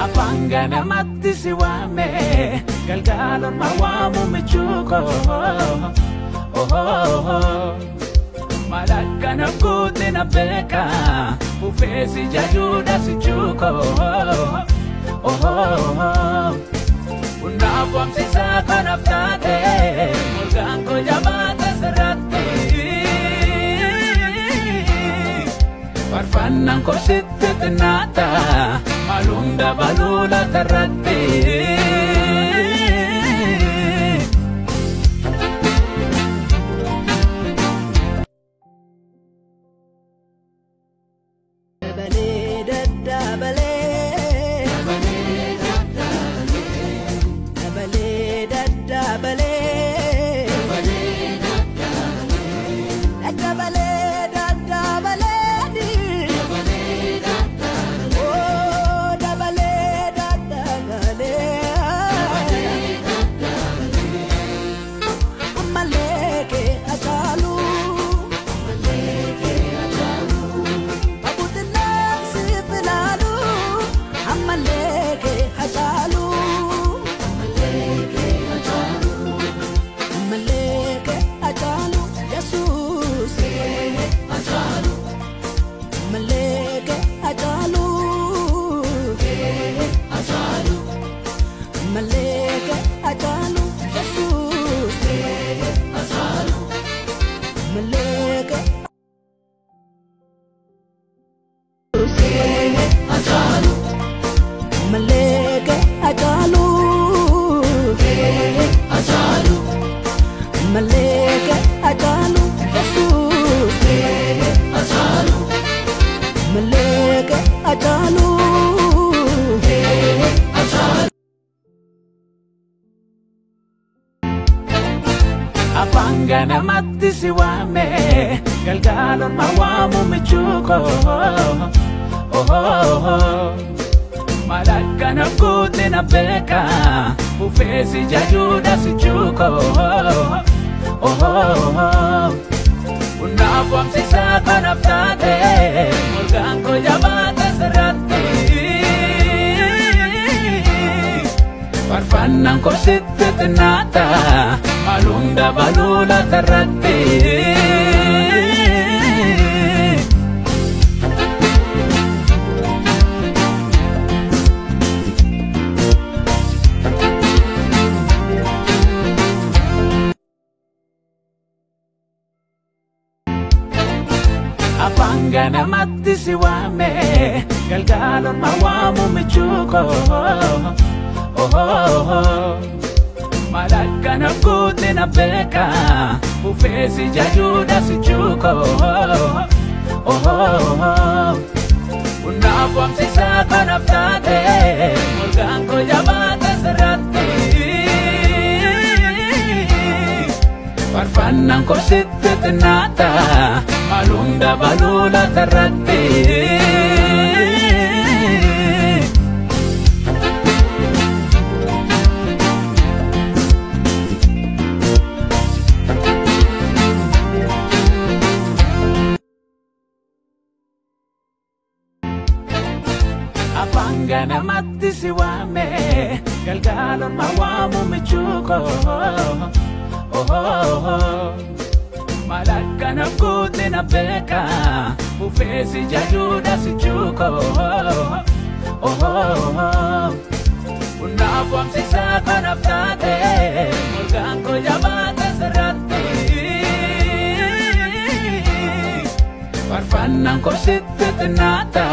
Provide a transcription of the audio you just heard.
Apangana mati siwame galgalon mawamu michuko malakana kuti na peka ufesi jajuda sichuko unapo msisa kanaptate mulgango jabata serati farfanan kositte tenata malunda balula terati Apangana mati siwame galgalon mawamu michuko malakana kuti na peka ufesi jajuda sichuko unapo msisa kanaptate mulgango jabata serati farfanan kositte tenata malunda balula terati Apangana mati siwame galgalon mawamu michuko malakana kuti na peka ufesi jajuda sichuko unapo msisa kanaptate mulgango jabata serati farfanan kositte tenata malunda balula terati Apangana mati siwame galgalon mawamu michuko malakana kuti na peka ufesi jajuda sichuko unapo msisa kanaptate mulgango jabata serati farfanan kositte tenata